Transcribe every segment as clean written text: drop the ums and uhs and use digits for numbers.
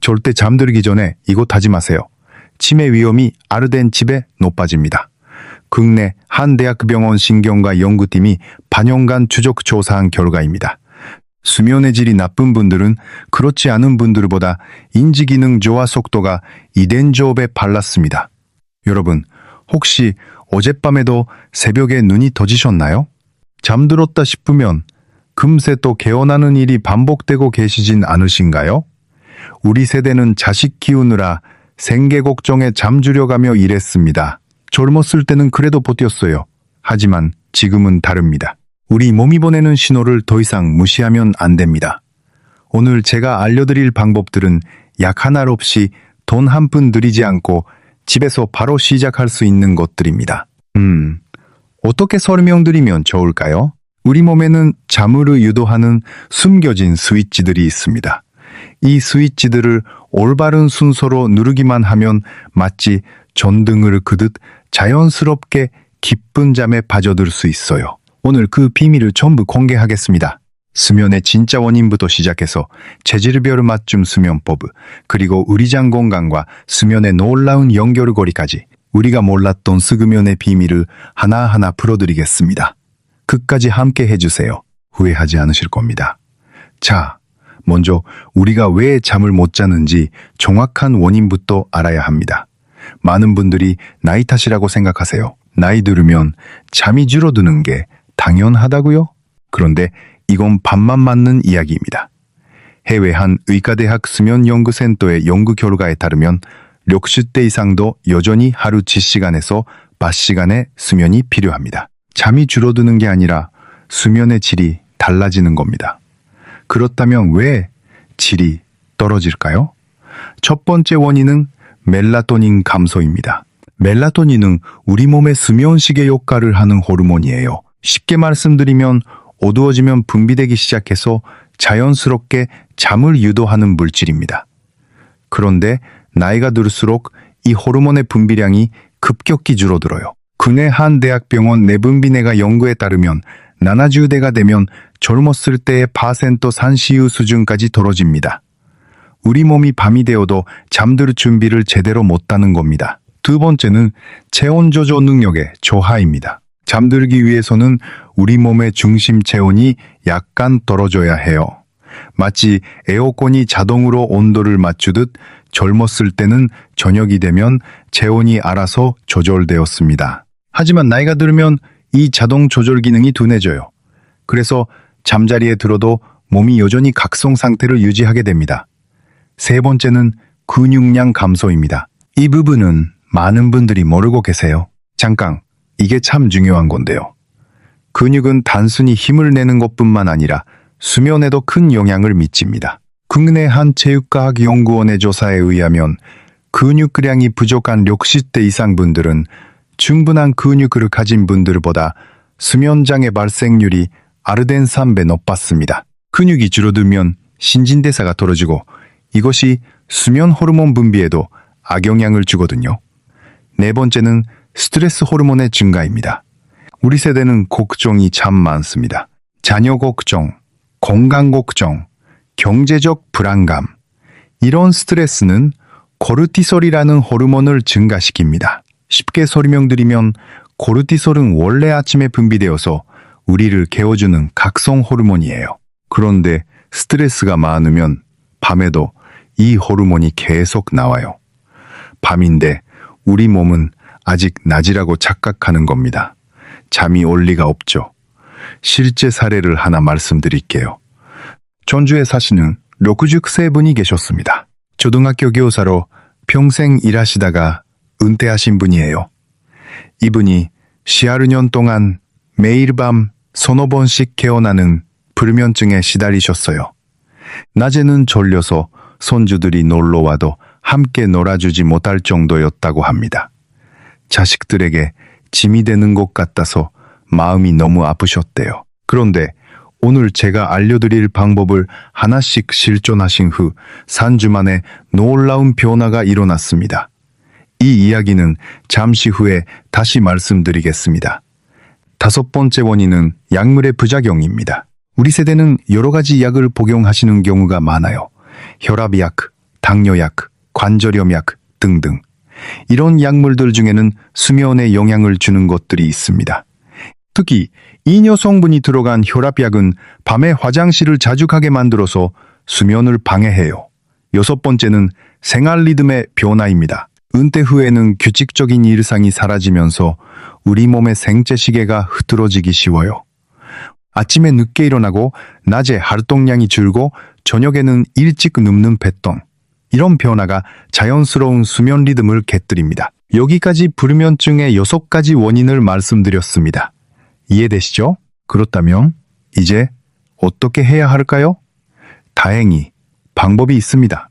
절대 잠들기 전에 이거 다짐하세요. 치매 위험이 아르덴 집에 높아집니다. 국내 한 대학병원 신경과 연구팀이 반년간 추적 조사한 결과입니다. 수면의 질이 나쁜 분들은 그렇지 않은 분들보다 인지기능 저하 속도가 2.0배 빨랐습니다. 여러분, 혹시 어젯밤에도 새벽에 눈이 떠지셨나요? 잠들었다 싶으면 금세 또 깨어나는 일이 반복되고 계시진 않으신가요? 우리 세대는 자식 키우느라 생계 걱정에 잠주려가며 일했습니다. 젊었을 때는 그래도 버텼어요. 하지만 지금은 다릅니다. 우리 몸이 보내는 신호를 더 이상 무시하면 안 됩니다. 오늘 제가 알려드릴 방법들은 약 하나 없이 돈 한 푼 들이지 않고 집에서 바로 시작할 수 있는 것들입니다. 어떻게 설명드리면 좋을까요? 우리 몸에는 잠을 유도하는 숨겨진 스위치들이 있습니다. 이 스위치들을 올바른 순서로 누르기만 하면 마치 전등을 끄듯 자연스럽게 깊은 잠에 빠져들 수 있어요. 오늘 그 비밀을 전부 공개하겠습니다. 수면의 진짜 원인부터 시작해서 체질별 맞춤 수면법, 그리고 의리장 건강과 수면의 놀라운 연결고리까지 우리가 몰랐던 수면의 비밀을 하나하나 풀어드리겠습니다. 끝까지 함께 해주세요. 후회하지 않으실 겁니다. 자, 먼저 우리가 왜 잠을 못 자는지 정확한 원인부터 알아야 합니다. 많은 분들이 나이 탓이라고 생각하세요. 나이 들으면 잠이 줄어드는 게 당연하다고요? 그런데 이건 반만 맞는 이야기입니다. 해외 한 의과대학 수면연구센터의 연구 결과에 따르면 60대 이상도 여전히 하루 7시간에서 8시간의 수면이 필요합니다. 잠이 줄어드는 게 아니라 수면의 질이 달라지는 겁니다. 그렇다면 왜 질이 떨어질까요? 첫 번째 원인은 멜라토닌 감소입니다. 멜라토닌은 우리 몸의 수면시계 역할을 하는 호르몬이에요. 쉽게 말씀드리면 어두워지면 분비되기 시작해서 자연스럽게 잠을 유도하는 물질입니다. 그런데 나이가 들수록 이 호르몬의 분비량이 급격히 줄어들어요. 국내 한 대학병원 내분비내과 연구에 따르면 70대가 되면 젊었을 때의 파센토 산시유 수준까지 떨어집니다. 우리 몸이 밤이 되어도 잠들 준비를 제대로 못하는 겁니다. 두 번째는 체온 조절 능력의 저하입니다. 잠들기 위해서는 우리 몸의 중심 체온이 약간 떨어져야 해요. 마치 에어컨이 자동으로 온도를 맞추듯 젊었을 때는 저녁이 되면 체온이 알아서 조절되었습니다. 하지만 나이가 들면 이 자동 조절 기능이 둔해져요. 그래서 잠자리에 들어도 몸이 여전히 각성 상태를 유지하게 됩니다. 세 번째는 근육량 감소입니다. 이 부분은 많은 분들이 모르고 계세요. 잠깐, 이게 참 중요한 건데요. 근육은 단순히 힘을 내는 것뿐만 아니라 수면에도 큰 영향을 미칩니다. 국내 한 체육과학연구원의 조사에 의하면 근육량이 부족한 60대 이상 분들은 충분한 근육을 가진 분들보다 수면장애 발생률이 아르덴 3배 높았습니다. 근육이 줄어들면 신진대사가 떨어지고 이것이 수면 호르몬 분비에도 악영향을 주거든요. 네 번째는 스트레스 호르몬의 증가입니다. 우리 세대는 걱정이 참 많습니다. 자녀 걱정, 건강 걱정, 경제적 불안감. 이런 스트레스는 코르티솔이라는 호르몬을 증가시킵니다. 쉽게 설명드리면 코르티솔은 원래 아침에 분비되어서 우리를 깨워주는 각성 호르몬이에요. 그런데 스트레스가 많으면 밤에도 이 호르몬이 계속 나와요. 밤인데 우리 몸은 아직 낮이라고 착각하는 겁니다. 잠이 올 리가 없죠. 실제 사례를 하나 말씀드릴게요. 전주에 사시는 60세 분이 계셨습니다. 초등학교 교사로 평생 일하시다가 은퇴하신 분이에요. 이분이 12년 동안 매일 밤 서너 번씩 깨어나는 불면증에 시달리셨어요. 낮에는 졸려서 손주들이 놀러와도 함께 놀아주지 못할 정도였다고 합니다. 자식들에게 짐이 되는 것 같아서 마음이 너무 아프셨대요. 그런데 오늘 제가 알려드릴 방법을 하나씩 실천하신 후 3주 만에 놀라운 변화가 일어났습니다. 이 이야기는 잠시 후에 다시 말씀드리겠습니다. 다섯 번째 원인은 약물의 부작용입니다. 우리 세대는 여러 가지 약을 복용하시는 경우가 많아요. 혈압약, 당뇨약, 관절염약 등등. 이런 약물들 중에는 수면에 영향을 주는 것들이 있습니다. 특히 이뇨 성분이 들어간 혈압약은 밤에 화장실을 자주 가게 만들어서 수면을 방해해요. 여섯 번째는 생활 리듬의 변화입니다. 은퇴 후에는 규칙적인 일상이 사라지면서 우리 몸의 생체 시계가 흐트러지기 쉬워요. 아침에 늦게 일어나고 낮에 활동량이 줄고 저녁에는 일찍 눕는 패턴. 이런 변화가 자연스러운 수면 리듬을 깨뜨립니다. 여기까지 불면증의 6가지 원인을 말씀드렸습니다. 이해되시죠? 그렇다면 이제 어떻게 해야 할까요? 다행히 방법이 있습니다.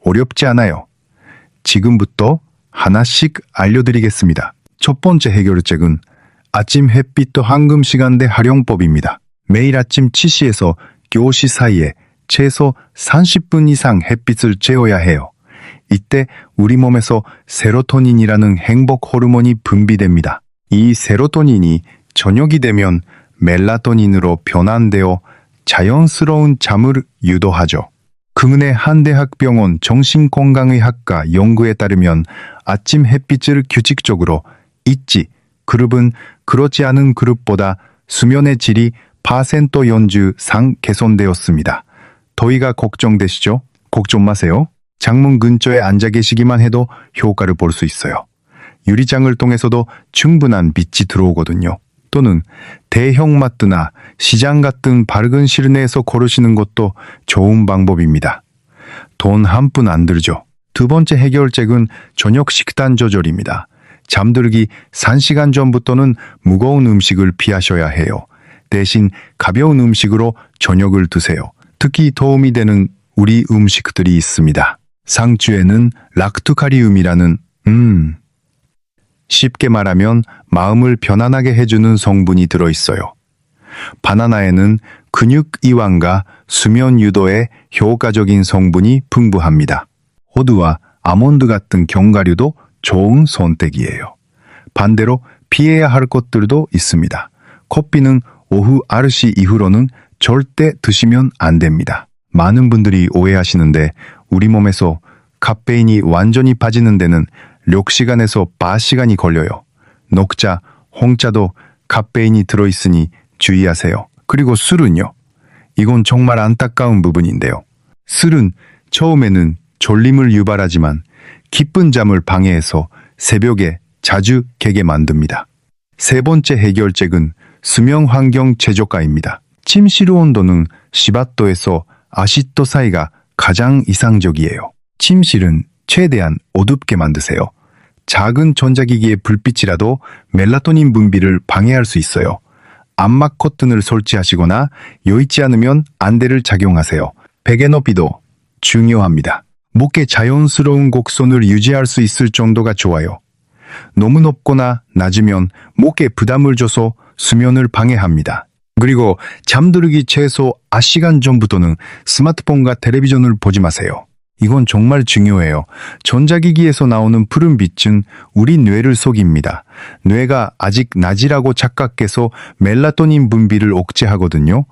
어렵지 않아요. 지금부터 하나씩 알려드리겠습니다. 첫 번째 해결책은 아침 햇빛도 황금 시간대 활용법입니다. 매일 아침 7시에서 9시 사이에 최소 30분 이상 햇빛을 쬐어야 해요. 이때 우리 몸에서 세로토닌이라는 행복 호르몬이 분비됩니다. 이 세로토닌이 저녁이 되면 멜라토닌으로 변환되어 자연스러운 잠을 유도하죠. 국내 한대학병원 정신건강의학과 연구에 따르면 아침 햇빛을 규칙적으로 있지 그룹은 그렇지 않은 그룹보다 수면의 질이 % 연주상 개선되었습니다. 더위가 걱정되시죠? 걱정 마세요. 창문 근처에 앉아 계시기만 해도 효과를 볼 수 있어요. 유리창을 통해서도 충분한 빛이 들어오거든요. 또는 대형마트나 시장 같은 밝은 실내에서 걸으시는 것도 좋은 방법입니다. 돈 한 푼 안 들죠. 두 번째 해결책은 저녁 식단 조절입니다. 잠들기 3시간 전부터는 무거운 음식을 피하셔야 해요. 대신 가벼운 음식으로 저녁을 드세요. 특히 도움이 되는 우리 음식들이 있습니다. 상추에는 락토카리움이라는 쉽게 말하면 마음을 편안하게 해주는 성분이 들어있어요. 바나나에는 근육 이완과 수면 유도에 효과적인 성분이 풍부합니다. 호두와 아몬드 같은 견과류도 좋은 선택이에요. 반대로 피해야 할 것들도 있습니다. 커피는 오후 9시 이후로는 절대 드시면 안 됩니다. 많은 분들이 오해하시는데 우리 몸에서 카페인이 완전히 빠지는 데는 6시간에서 8시간이 걸려요. 녹차, 홍차도 카페인이 들어있으니 주의하세요. 그리고 술은요. 이건 정말 안타까운 부분인데요. 술은 처음에는 졸림을 유발하지만 깊은 잠을 방해해서 새벽에 자주 깨게 만듭니다. 세 번째 해결책은 수면 환경 최저가입니다. 침실 온도는 10도에서 80도 사이가 가장 이상적이에요. 침실은 최대한 어둡게 만드세요. 작은 전자기기의 불빛이라도 멜라토닌 분비를 방해할 수 있어요. 암막 커튼을 설치하시거나 여의치 않으면 안대를 착용하세요. 베개 높이도 중요합니다. 목에 자연스러운 곡선을 유지할 수 있을 정도가 좋아요. 너무 높거나 낮으면 목에 부담을 줘서 수면을 방해합니다. 그리고 잠들기 최소 9시간 전부터는 스마트폰과 텔레비전을 보지 마세요. 이건 정말 중요해요. 전자기기에서 나오는 푸른 빛은 우리 뇌를 속입니다. 뇌가 아직 낮이라고 착각해서 멜라토닌 분비를 억제하거든요.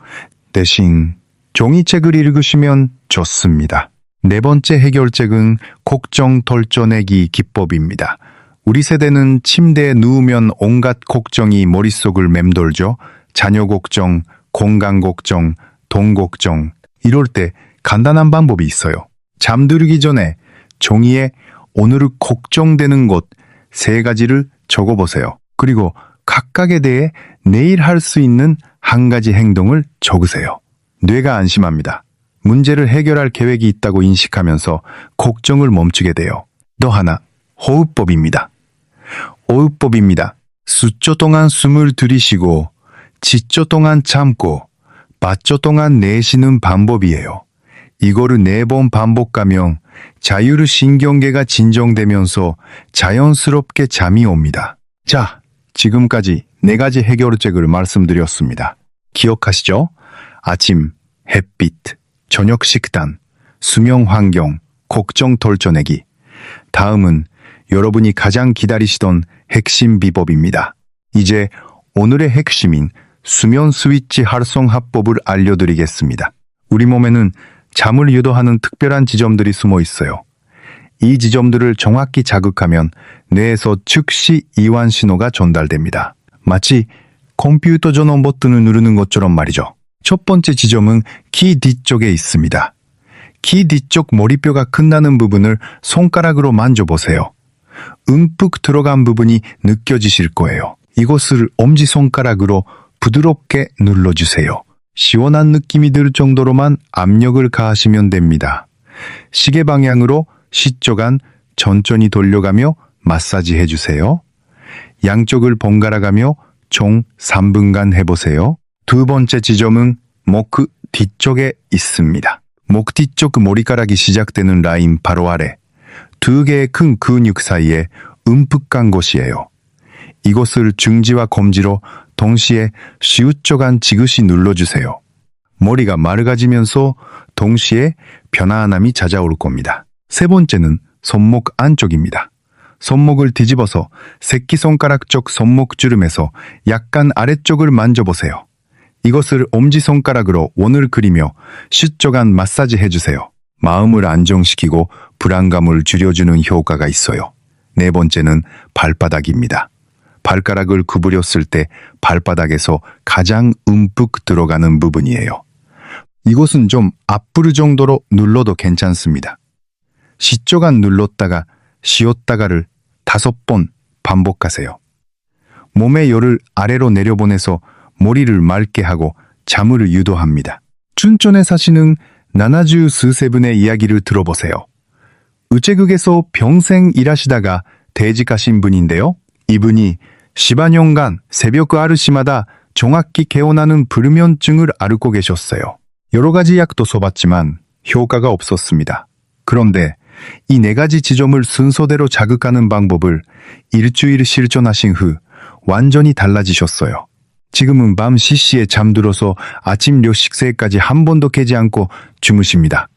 대신 종이책을 읽으시면 좋습니다. 네 번째 해결책은 걱정 덜쳐내기 기법입니다. 우리 세대는 침대에 누우면 온갖 걱정이 머릿속을 맴돌죠. 자녀 걱정, 건강 걱정, 돈 걱정. 이럴 때 간단한 방법이 있어요. 잠들기 전에 종이에 오늘 걱정되는 것 3가지를 적어보세요. 그리고 각각에 대해 내일 할 수 있는 한 가지 행동을 적으세요. 뇌가 안심합니다. 문제를 해결할 계획이 있다고 인식하면서 걱정을 멈추게 돼요. 또 하나, 호흡법입니다. 호흡법입니다. 수초 동안 숨을 들이쉬고 지초 동안 참고 받초 동안 내쉬는 방법이에요. 이거를 4번 반복하면 자율신경계가 진정되면서 자연스럽게 잠이 옵니다. 자, 지금까지 4가지 해결책을 말씀드렸습니다. 기억하시죠? 아침, 햇빛, 저녁 식단, 수면 환경, 걱정 덜쳐내기. 다음은 여러분이 가장 기다리시던 핵심 비법입니다. 이제 오늘의 핵심인 수면 스위치 활성화법을 알려드리겠습니다. 우리 몸에는 잠을 유도하는 특별한 지점들이 숨어 있어요. 이 지점들을 정확히 자극하면 뇌에서 즉시 이완 신호가 전달됩니다. 마치 컴퓨터 전원 버튼을 누르는 것처럼 말이죠. 첫 번째 지점은 귀 뒤쪽에 있습니다. 귀 뒤쪽 머리뼈가 끝나는 부분을 손가락으로 만져보세요. 움푹 들어간 부분이 느껴지실 거예요. 이곳을 엄지손가락으로 부드럽게 눌러주세요. 시원한 느낌이 들 정도로만 압력을 가하시면 됩니다. 시계 방향으로 시초간 천천히 돌려가며 마사지 해주세요. 양쪽을 번갈아 가며 총 3분간 해보세요. 두 번째 지점은 목 뒤쪽에 있습니다. 목 뒤쪽 머리카락이 시작되는 라인 바로 아래 두 개의 큰 근육 사이에 움푹 간 곳이에요. 이곳을 중지와 검지로 동시에 시우초간 지그시 눌러주세요. 머리가 맑아지면서 동시에 편안함이 찾아올 겁니다. 세 번째는 손목 안쪽입니다. 손목을 뒤집어서 새끼손가락 쪽 손목 주름에서 약간 아래쪽을 만져보세요. 이것을 엄지손가락으로 원을 그리며 시초간 마사지 해주세요. 마음을 안정시키고 불안감을 줄여주는 효과가 있어요. 네 번째는 발바닥입니다. 발가락을 구부렸을 때 발바닥에서 가장 움푹 들어가는 부분이에요. 이곳은 좀 앞부르 정도로 눌러도 괜찮습니다. 시초간 눌렀다가 쉬었다가를 5번 반복하세요. 몸의 열을 아래로 내려보내서 머리를 맑게 하고 잠을 유도합니다. 춘천에 사시는 70수세 분의 이야기를 들어보세요. 우체국에서 평생 일하시다가 퇴직하신 분인데요. 이분이 10여년간 새벽 아르시마다 정확히 개원하는 불면증을 앓고 계셨어요. 여러 가지 약도 써봤지만 효과가 없었습니다. 그런데 이 4가지 지점을 순서대로 자극하는 방법을 일주일 실천하신 후 완전히 달라지셨어요. 지금은 밤 시시에 잠들어서 아침 식사까지 한 번도 깨지 않고 주무십니다.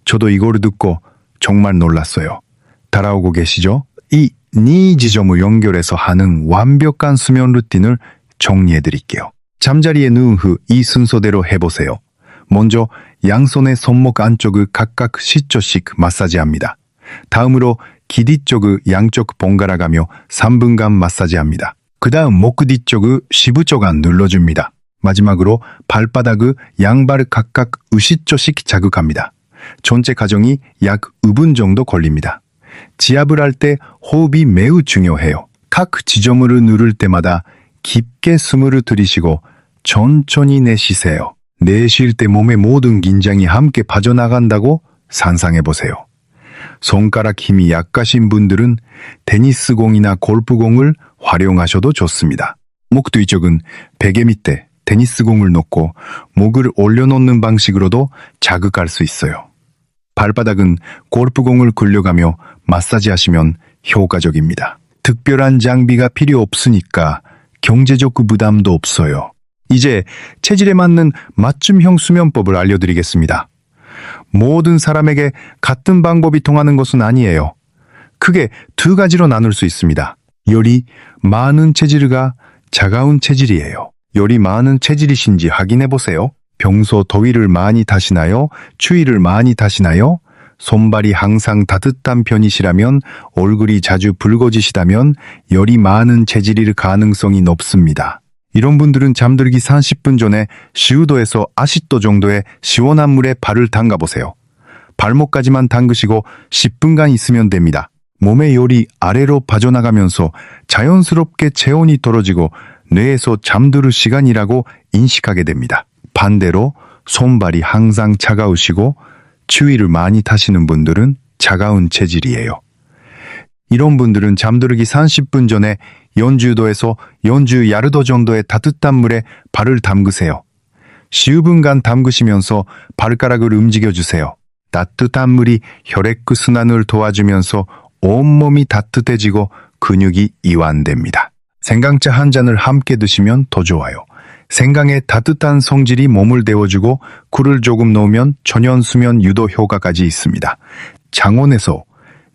저도 이거를 듣고 정말 놀랐어요. 따라오고 계시죠? 이 지점을 연결해서 하는 완벽한 수면 루틴을 정리해 드릴게요. 잠자리에 누운 후 이 순서대로 해보세요. 먼저 양손의 손목 안쪽을 각각 10초씩 마사지합니다. 다음으로 귀 뒤쪽을 양쪽 번갈아 가며 3분간 마사지합니다. 그 다음 목 뒤쪽을 15초간 눌러줍니다. 마지막으로 발바닥을 양발 각각 10초씩 자극합니다. 전체 과정이 약 5분 정도 걸립니다. 지압을 할 때 호흡이 매우 중요해요. 각 지점을 누를 때마다 깊게 숨을 들이쉬고 천천히 내쉬세요. 내쉴 때 몸의 모든 긴장이 함께 빠져나간다고 상상해보세요. 손가락 힘이 약하신 분들은 테니스공이나 골프공을 활용하셔도 좋습니다. 목 뒤쪽은 베개 밑에 테니스공을 놓고 목을 올려놓는 방식으로도 자극할 수 있어요. 발바닥은 골프공을 굴려가며 마사지하시면 효과적입니다. 특별한 장비가 필요 없으니까 경제적 부담도 없어요. 이제 체질에 맞는 맞춤형 수면법을 알려드리겠습니다. 모든 사람에게 같은 방법이 통하는 것은 아니에요. 크게 2가지로 나눌 수 있습니다. 열이 많은 체질과 차가운 체질이에요. 열이 많은 체질이신지 확인해 보세요. 평소 더위를 많이 타시나요? 추위를 많이 타시나요? 손발이 항상 따뜻한 편이시라면, 얼굴이 자주 붉어지시다면 열이 많은 체질일 가능성이 높습니다. 이런 분들은 잠들기 30분 전에 10도에서 80도 정도의 시원한 물에 발을 담가보세요. 발목까지만 담그시고 10분간 있으면 됩니다. 몸의 열이 아래로 빠져나가면서 자연스럽게 체온이 떨어지고 뇌에서 잠들 시간이라고 인식하게 됩니다. 반대로 손발이 항상 차가우시고 추위를 많이 타시는 분들은 차가운 체질이에요. 이런 분들은 잠들기 30분 전에 연주도에서 연주 야르도 정도의 따뜻한 물에 발을 담그세요. 10분간 담그시면서 발가락을 움직여주세요. 따뜻한 물이 혈액 순환을 도와주면서 온몸이 따뜻해지고 근육이 이완됩니다. 생강차 한 잔을 함께 드시면 더 좋아요. 생강의 따뜻한 성질이 몸을 데워주고 꿀을 조금 넣으면 천연수면 유도 효과까지 있습니다. 창원에서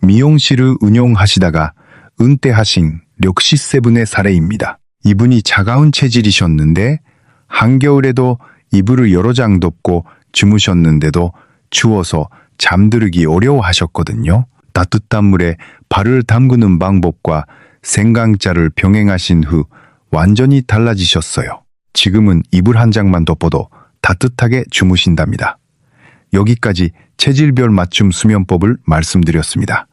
미용실을 운영하시다가 은퇴하신 60세분의 사례입니다. 이분이 차가운 체질이셨는데 한겨울에도 이불을 여러 장 덮고 주무셨는데도 추워서 잠들기 어려워하셨거든요. 따뜻한 물에 발을 담그는 방법과 생강차를 병행하신 후 완전히 달라지셨어요. 지금은 이불 한 장만 덮어도 따뜻하게 주무신답니다. 여기까지 체질별 맞춤 수면법을 말씀드렸습니다.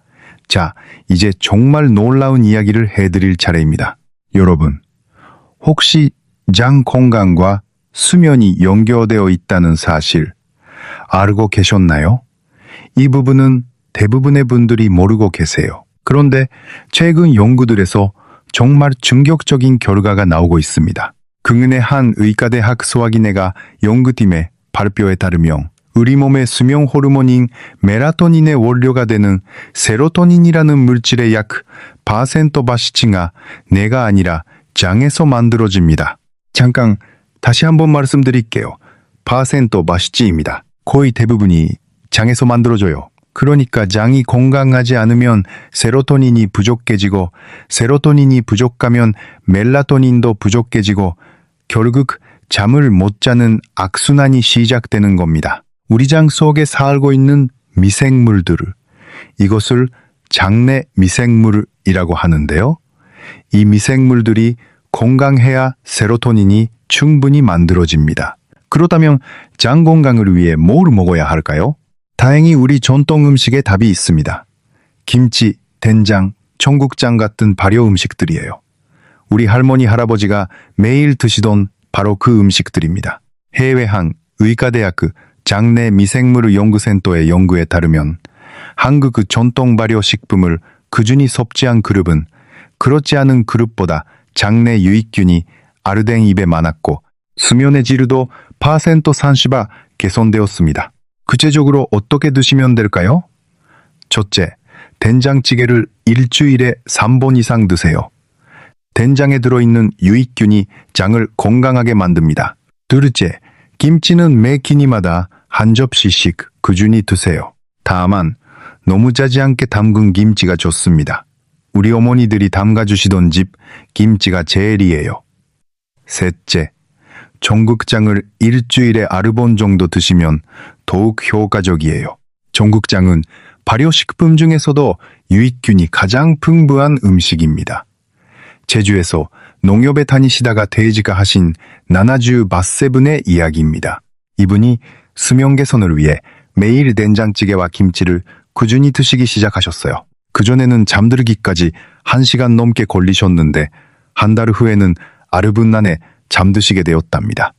자, 이제 정말 놀라운 이야기를 해드릴 차례입니다. 여러분, 혹시 장 건강과 수면이 연결되어 있다는 사실 알고 계셨나요? 이 부분은 대부분의 분들이 모르고 계세요. 그런데 최근 연구들에서 정말 충격적인 결과가 나오고 있습니다. 국내 한 의과대학 소화기내과 연구팀의 발표에 따르면 우리 몸의 수면 호르몬인 멜라토닌의 원료가 되는 세로토닌이라는 물질의 약 4%가 뇌가 아니라 장에서 만들어집니다. 잠깐 다시 한번 말씀드릴게요. 4%입니다. 거의 대부분이 장에서 만들어져요. 그러니까 장이 건강하지 않으면 세로토닌이 부족해지고 세로토닌이 부족하면 멜라토닌도 부족해지고 결국 잠을 못 자는 악순환이 시작되는 겁니다. 우리 장 속에 살고 있는 미생물들을 이것을 장내 미생물이라고 하는데요. 이 미생물들이 건강해야 세로토닌이 충분히 만들어집니다. 그렇다면 장 건강을 위해 뭘 먹어야 할까요? 다행히 우리 전통 음식에 답이 있습니다. 김치, 된장, 청국장 같은 발효 음식들이에요. 우리 할머니, 할아버지가 매일 드시던 바로 그 음식들입니다. 해외 한 의과대학 장내 미생물 연구센터의 연구에 따르면 한국 전통 발효 식품을 꾸준히 섭취한 그룹은 그렇지 않은 그룹보다 장내 유익균이 아르덴 입에 많았고 수면의 질도 30% 개선되었습니다. 구체적으로 어떻게 드시면 될까요? 첫째, 된장찌개를 일주일에 3번 이상 드세요. 된장에 들어있는 유익균이 장을 건강하게 만듭니다. 둘째, 김치는 매 끼니마다 한 접시씩 꾸준히 드세요. 다만 너무 짜지 않게 담근 김치가 좋습니다. 우리 어머니들이 담가주시던 집 김치가 제일이에요. 셋째, 전국장을 일주일에 9번 정도 드시면 더욱 효과적이에요. 전국장은 발효식품 중에서도 유익균이 가장 풍부한 음식입니다. 제주에서 농협에 다니시다가 퇴직을 하신 나나주 바세분의 이야기입니다. 이분이 수면 개선을 위해 매일 된장찌개와 김치를 꾸준히 드시기 시작하셨어요. 그전에는 잠들기까지 1시간 넘게 걸리셨는데 한 달 후에는 아르분 안에 잠드시게 되었답니다.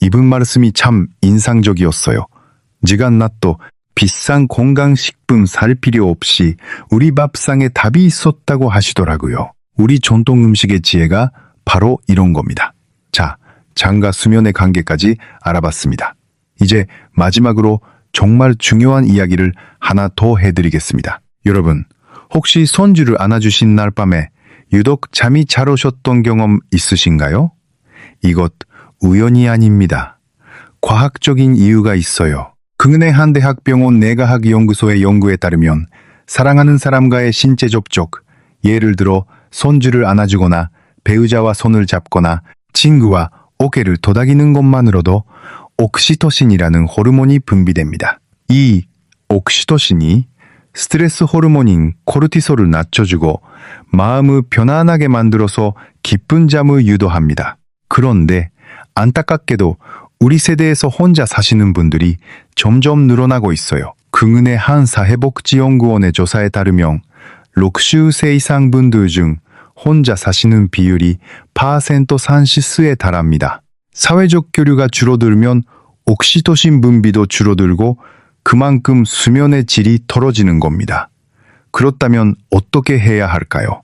이분 말씀이 참 인상적이었어요. 지간 낫도 비싼 건강식품 살 필요 없이 우리 밥상에 답이 있었다고 하시더라고요. 우리 전통 음식의 지혜가 바로 이런 겁니다. 자, 장과 수면의 관계까지 알아봤습니다. 이제 마지막으로 정말 중요한 이야기를 하나 더 해드리겠습니다. 여러분, 혹시 손주를 안아주신 날 밤에 유독 잠이 잘 오셨던 경험 있으신가요? 이것 우연이 아닙니다. 과학적인 이유가 있어요. 국내 한 대학병원 뇌과학연구소의 연구에 따르면 사랑하는 사람과의 신체 접촉, 예를 들어 손주를 안아주거나 배우자와 손을 잡거나 친구와 어깨를 토닥이는 것만으로도 옥시토신이라는 호르몬이 분비됩니다. 이 옥시토신이 스트레스 호르몬인 코르티솔을 낮춰주고 마음을 편안하게 만들어서 깊은 잠을 유도합니다. 그런데 안타깝게도 우리 세대에서 혼자 사시는 분들이 점점 늘어나고 있어요. 국내 한 사회복지연구원의 조사에 따르면 60세 이상 분들 중 혼자 사시는 비율이 30%에 달합니다. 사회적 교류가 줄어들면 옥시토신 분비도 줄어들고 그만큼 수면의 질이 떨어지는 겁니다. 그렇다면 어떻게 해야 할까요?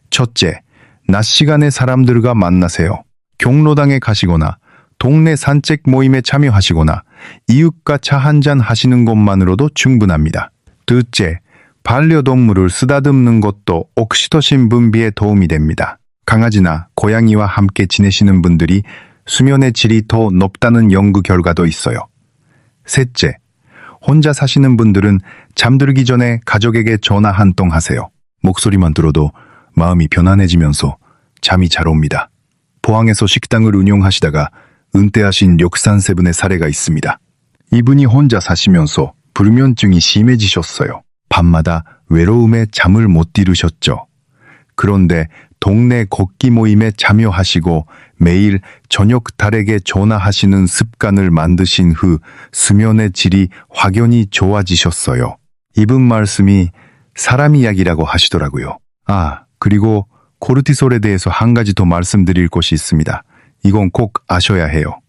첫째, 낮 시간에 사람들과 만나세요. 경로당에 가시거나 동네 산책 모임에 참여하시거나 이웃과 차 한잔 하시는 것만으로도 충분합니다. 둘째, 반려동물을 쓰다듬는 것도 옥시토신 분비에 도움이 됩니다. 강아지나 고양이와 함께 지내시는 분들이 수면의 질이 더 높다는 연구 결과도 있어요. 셋째, 혼자 사시는 분들은 잠들기 전에 가족에게 전화 한 통 하세요. 목소리만 들어도 마음이 편안해지면서 잠이 잘 옵니다. 포항에서 식당을 운영하시다가 은퇴하신 역산세분의 사례가 있습니다. 이분이 혼자 사시면서 불면증이 심해지셨어요. 밤마다 외로움에 잠을 못 이루셨죠. 그런데 동네 걷기 모임에 참여하시고 매일 저녁 달에게 전화하시는 습관을 만드신 후 수면의 질이 확연히 좋아지셨어요. 이분 말씀이 사람 이야기라고 하시더라고요. 그리고 코르티솔에 대해서 한 가지 더 말씀드릴 것이 있습니다. 이건 꼭 아셔야 해요.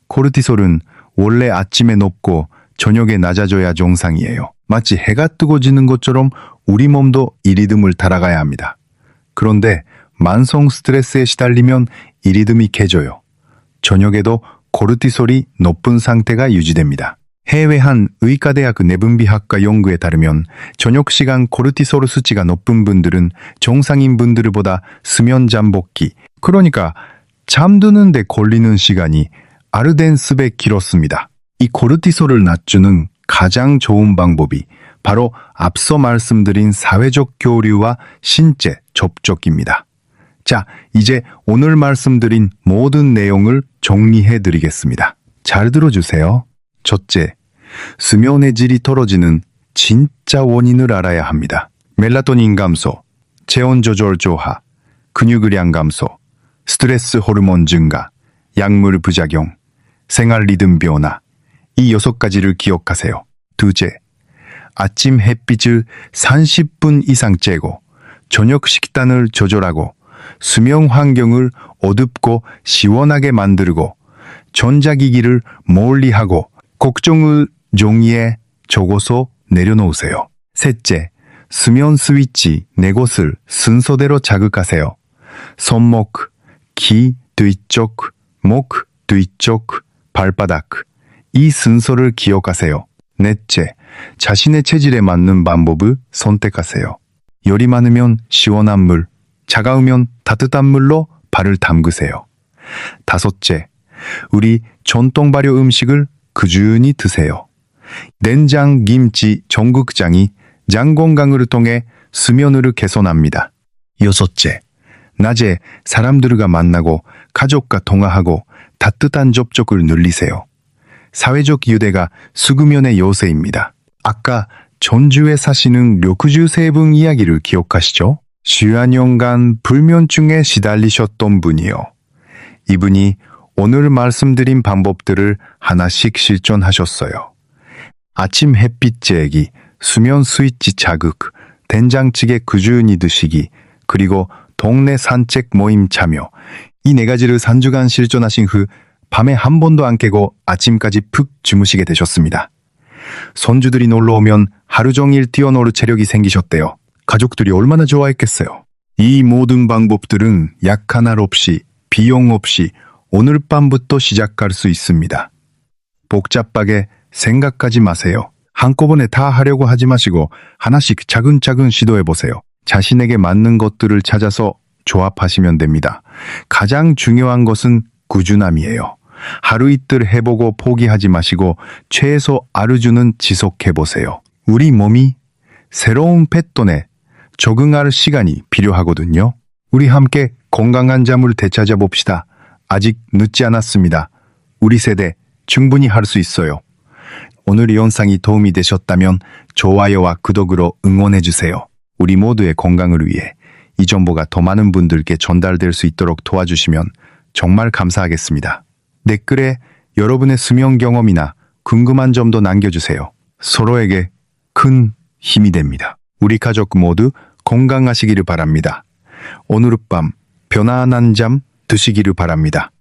코르티솔은 원래 아침에 높고 저녁에 낮아져야 정상이에요. 마치 해가 뜨고 지는 것처럼 우리 몸도 이 리듬을 따라가야 합니다. 그런데 만성 스트레스에 시달리면 이 리듬이 깨져요. 저녁에도 코르티솔이 높은 상태가 유지됩니다. 해외 한 의과대학 내분비학과 연구에 따르면 저녁 시간 코르티솔 수치가 높은 분들은 정상인 분들보다 수면 잠복기, 그러니까 잠드는데 걸리는 시간이 아르덴스 배 길었습니다. 이 코르티솔을 낮추는 가장 좋은 방법이 바로 앞서 말씀드린 사회적 교류와 신체 접촉입니다. 자, 이제 오늘 말씀드린 모든 내용을 정리해 드리겠습니다. 잘 들어주세요. 첫째, 수면의 질이 떨어지는 진짜 원인을 알아야 합니다. 멜라토닌 감소, 체온 조절 저하, 근육량 감소, 스트레스 호르몬 증가, 약물 부작용, 생활 리듬 변화, 이 6가지를 기억하세요. 둘째, 아침 햇빛을 30분 이상 쬐고 저녁 식단을 조절하고 수면 환경을 어둡고 시원하게 만들고 전자기기를 멀리하고 걱정을 종이에 적어서 내려놓으세요. 셋째, 수면 스위치 4곳을 순서대로 자극하세요. 손목, 귀 뒤쪽, 목 뒤쪽, 발바닥, 이 순서를 기억하세요. 넷째, 자신의 체질에 맞는 방법을 선택하세요. 열이 많으면 시원한 물, 차가우면 따뜻한 물로 발을 담그세요. 다섯째, 우리 전통 발효 음식을 꾸준히 드세요. 된장, 김치, 전국장이 장 건강을 통해 수면을 개선합니다. 여섯째, 낮에 사람들과 만나고 가족과 통화하고 따뜻한 접촉을 늘리세요. 사회적 유대가 수구면의 요새입니다. 아까 전주에 사시는 63분 이야기를 기억하시죠? 수년간 불면증에 시달리셨던 분이요. 이분이 오늘 말씀드린 방법들을 하나씩 실천하셨어요. 아침 햇빛 쬐기, 수면 스위치 자극, 된장찌개 꾸준히 드시기, 그리고 동네 산책 모임 참여, 이 4가지를 3주간 실천하신 후 밤에 한 번도 안 깨고 아침까지 푹 주무시게 되셨습니다. 손주들이 놀러오면 하루 종일 뛰어놀 체력이 생기셨대요. 가족들이 얼마나 좋아했겠어요. 이 모든 방법들은 약 하나 없이, 비용 없이 오늘 밤부터 시작할 수 있습니다. 복잡하게 생각하지 마세요. 한꺼번에 다 하려고 하지 마시고 하나씩 차근차근 시도해보세요. 자신에게 맞는 것들을 찾아서 조합하시면 됩니다. 가장 중요한 것은 꾸준함이에요. 하루 이틀 해보고 포기하지 마시고 최소 하루주는 지속해보세요. 우리 몸이 새로운 패턴에 적응할 시간이 필요하거든요. 우리 함께 건강한 잠을 되찾아 봅시다. 아직 늦지 않았습니다. 우리 세대 충분히 할 수 있어요. 오늘 이 영상이 도움이 되셨다면 좋아요와 구독으로 응원해주세요. 우리 모두의 건강을 위해 이 정보가 더 많은 분들께 전달될 수 있도록 도와주시면 정말 감사하겠습니다. 댓글에 여러분의 수면 경험이나 궁금한 점도 남겨주세요. 서로에게 큰 힘이 됩니다. 우리 가족 모두 건강하시기를 바랍니다. 오늘 밤 편안한 잠 드시기를 바랍니다.